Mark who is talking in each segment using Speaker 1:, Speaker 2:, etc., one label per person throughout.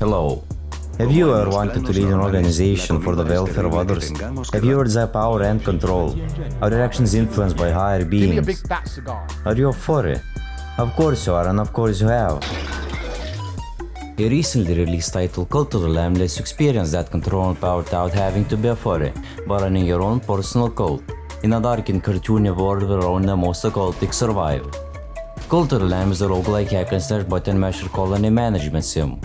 Speaker 1: Hello. Have you ever wanted to lead an organization for the welfare of others? Have you heard their power and control? Are your actions influenced by higher beings? Are you a furry? Of course you are, and of course you have. A recently released title, Cult of the Lamb, lets you experience that control and power without having to be a furry, but running your own personal cult, in a dark and cartoony world where only the most occultic survive. Cult of the Lamb is a roguelike hack and slash button masher colony management sim.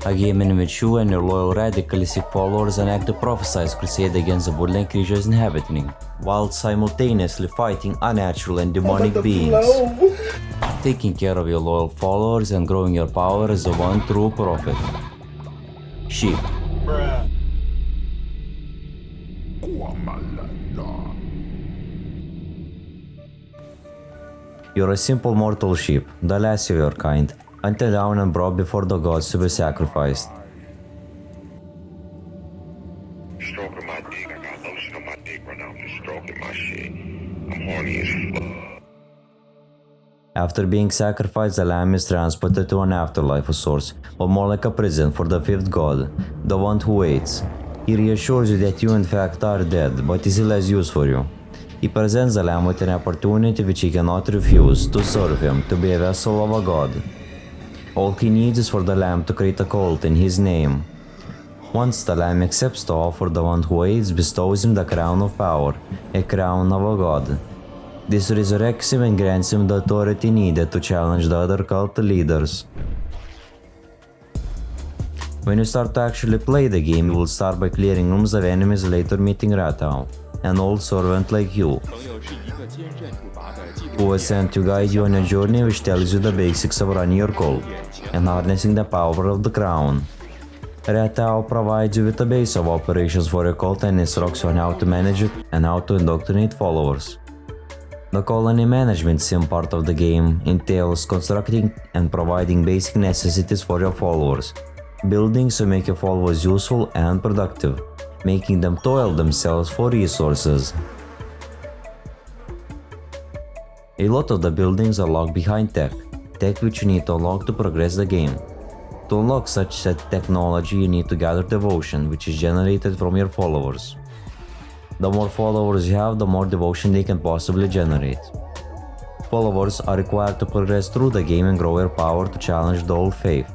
Speaker 1: A game in which you and your loyal radically seek followers and act to prophesize crusade against the woodland creatures inhabiting, while simultaneously fighting unnatural and demonic beings. Taking care of your loyal followers and growing your power is the one true prophet. Sheep. You're a simple mortal sheep, the last of your kind, hunted down and brought before the gods to be sacrificed.
Speaker 2: Stroking my dick, I got lotion on my dick right now, just stroking my shit. I'm horny as fuck.
Speaker 1: After being sacrificed, the lamb is transported to an afterlife of sorts, or more like a prison for the fifth god, the one who waits. He reassures you that you in fact are dead, but he still has use for you. He presents the lamb with an opportunity which he cannot refuse, to serve him, to be a vessel of a god. All he needs is for the lamb to create a cult in his name. Once the lamb accepts the offer, the one who waits bestows him the crown of power, a crown of a god. This resurrects him and grants him the authority needed to challenge the other cult leaders. When you start to actually play the game, you will start by clearing rooms of enemies, later meeting Ratau, an old servant like you, who was sent to guide you on a journey which tells you the basics of running your cult and harnessing the power of the crown. Ratau provides you with a base of operations for your cult and instructs you on how to manage it and how to indoctrinate followers. The colony management sim part of the game entails constructing and providing basic necessities for your followers, buildings to make your followers useful and productive, making them toil themselves for resources. A lot of the buildings are locked behind tech which you need to unlock to progress the game. To unlock such technology, you need to gather devotion, which is generated from your followers. The more followers you have, the more devotion they can possibly generate. Followers are required to progress through the game and grow your power to challenge the old faith.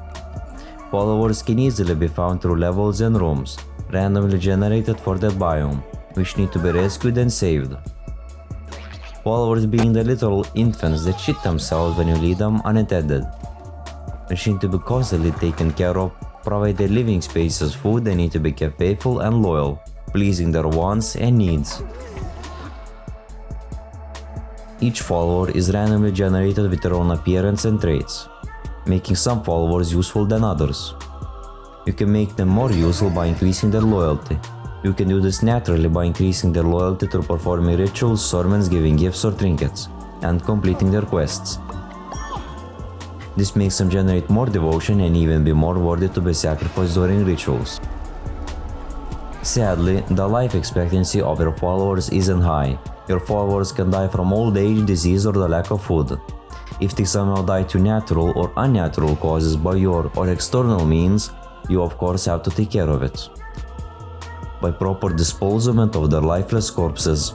Speaker 1: Followers can easily be found through levels and rooms, randomly generated for that biome, which need to be rescued and saved. Followers being the literal infants that shit themselves when you leave them unattended, which need to be constantly taken care of, provide their living spaces, food, and need to be kept faithful and loyal, pleasing their wants and needs. Each follower is randomly generated with their own appearance and traits, making some followers useful than others. You can make them more useful by increasing their loyalty. You can do this naturally by increasing their loyalty through performing rituals, sermons, giving gifts or trinkets, and completing their quests. This makes them generate more devotion and even be more worthy to be sacrificed during rituals. Sadly, the life expectancy of your followers isn't high. Your followers can die from old age, disease, or the lack of food. If they somehow die to natural or unnatural causes by your or external means, you of course have to take care of it by proper disposement of their lifeless corpses.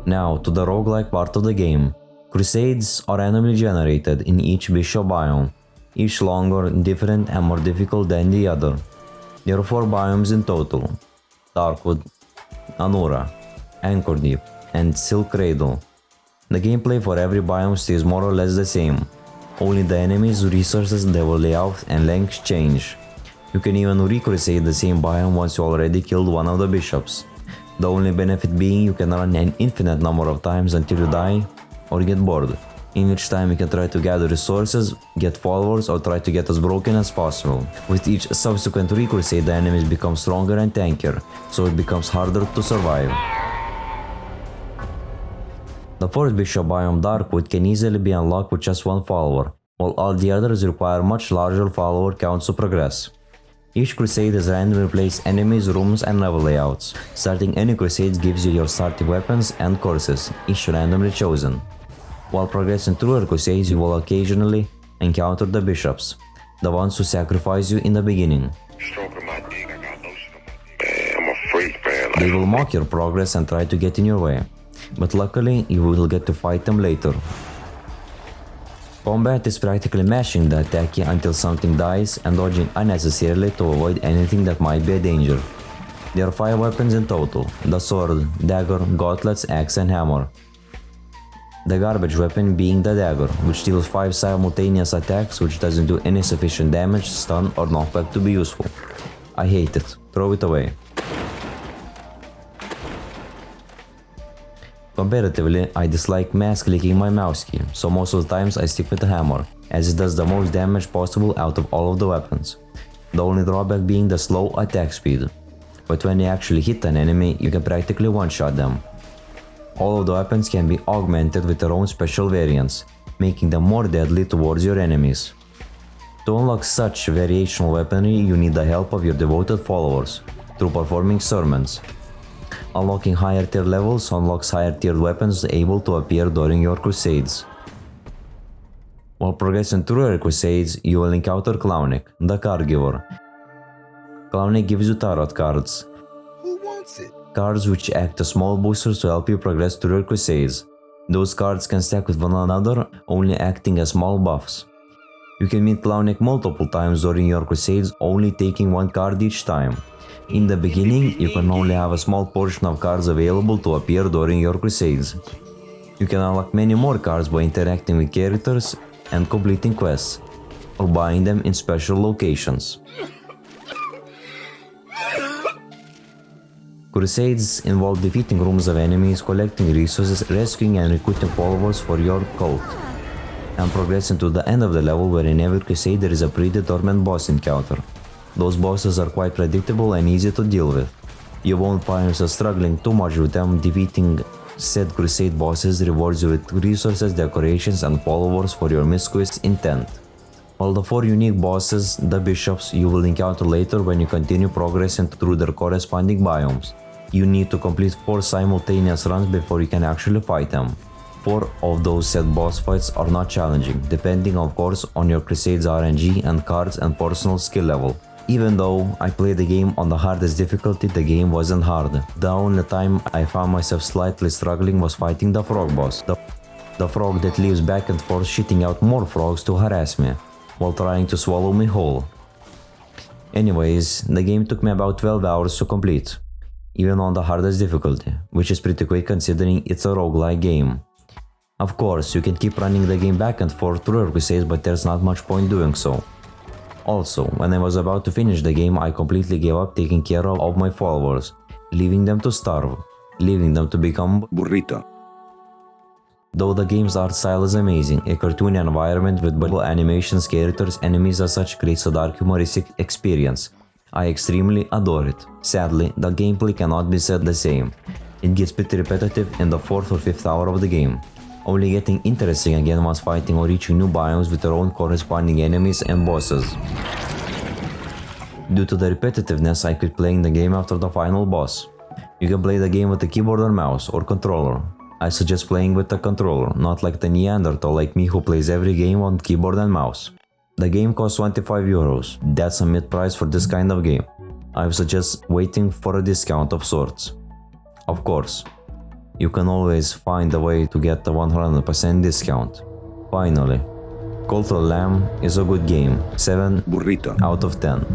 Speaker 1: Now to the roguelike part of the game. Crusades are randomly generated in each bishop biome, each longer, different, and more difficult than the other. There are 4 biomes in total: Darkwood, Anura, Anchor Deep, and Silk Cradle. The gameplay for every biome stays more or less the same. Only the enemies, resources, level layout, and length change. You can even recrusade the same biome once you already killed one of the bishops. The only benefit being you can run an infinite number of times until you die or get bored, in which time you can try to gather resources, get followers, or try to get as broken as possible. With each subsequent recrusade, the enemies become stronger and tankier, so it becomes harder to survive. The 4th bishop biome, Darkwood, can easily be unlocked with just 1 follower, while all the others require much larger follower counts to progress. Each crusade has randomly placed enemies, rooms, and level layouts. Starting any crusade gives you your starting weapons and courses, each randomly chosen. While progressing through your crusades, you will occasionally encounter the bishops. the ones who sacrifice you in the beginning.
Speaker 2: Stroking my dick, I got lotion on my dick. Man, I'm a freak, man.
Speaker 1: They will mock your progress and try to get in your way, but luckily you will get to fight them later. Combat is practically mashing the attacker until something dies and dodging unnecessarily to avoid anything that might be a danger. There are 5 weapons in total: the sword, dagger, gauntlets, axe and hammer. The garbage weapon being the dagger, which deals 5 simultaneous attacks which doesn't do any sufficient damage, stun or knockback to be useful. I hate it. Throw it away. Comparatively, I dislike mass-clicking my mouse key, so most of the times I stick with the hammer, as it does the most damage possible out of all of the weapons. The only drawback being the slow attack speed. But when you actually hit an enemy, you can practically one-shot them. All of the weapons can be augmented with their own special variants, making them more deadly towards your enemies. To unlock such variational weaponry, you need the help of your devoted followers, through performing sermons. Unlocking higher tier levels unlocks higher tiered weapons able to appear during your crusades. While progressing through your crusades, you will encounter Clownic, the card giver. Clownic gives you tarot cards.
Speaker 3: Who wants it?
Speaker 1: Cards which act as small boosters to help you progress through your crusades. Those cards can stack with one another, only acting as small buffs. You can meet Clownic multiple times during your crusades, only taking 1 card each time. In the beginning, you can only have a small portion of cards available to appear during your crusades. You can unlock many more cards by interacting with characters and completing quests, or buying them in special locations. Crusades involve defeating rooms of enemies, collecting resources, rescuing and recruiting followers for your cult, and progressing to the end of the level where in every crusade there is a predetermined boss encounter. Those bosses are quite predictable and easy to deal with. You won't find yourself struggling too much with them. Defeating said crusade bosses rewards you with resources, decorations and followers for your misquest intent. While the 4 unique bosses, the bishops, you will encounter later when you continue progressing through their corresponding biomes. You need to complete 4 simultaneous runs before you can actually fight them. 4 of those said boss fights are not challenging, depending of course on your crusade's RNG and cards and personal skill level. Even though I played the game on the hardest difficulty, the game wasn't hard. The only time I found myself slightly struggling was fighting the frog boss. The frog that lives back and forth shitting out more frogs to harass me, while trying to swallow me whole. Anyways, the game took me about 12 hours to complete, even on the hardest difficulty, which is pretty quick considering it's a roguelike game. Of course, you can keep running the game back and forth through your crusades, but there's not much point doing so. Also, when I was about to finish the game, I completely gave up taking care of my followers, leaving them to starve, leaving them to become
Speaker 3: Burrito.
Speaker 1: Though the game's art style is amazing, a cartoony environment with beautiful animations, characters, enemies as such creates a dark humoristic experience. I extremely adore it. Sadly, the gameplay cannot be said the same. It gets pretty repetitive in the 4th or 5th hour of the game, only getting interesting again once fighting or reaching new biomes with their own corresponding enemies and bosses. Due to the repetitiveness, I quit playing the game after the final boss. You can play the game with a keyboard or mouse or controller. I suggest playing with the controller, not like the Neanderthal like me who plays every game on keyboard and mouse. The game costs 25 euros, that's a mid-price for this kind of game. I would suggest waiting for a discount of sorts. Of course, you can always find a way to get the 100% discount. Finally, Cultural Lamb is a good game, 7
Speaker 3: Burrito.
Speaker 1: out of 10.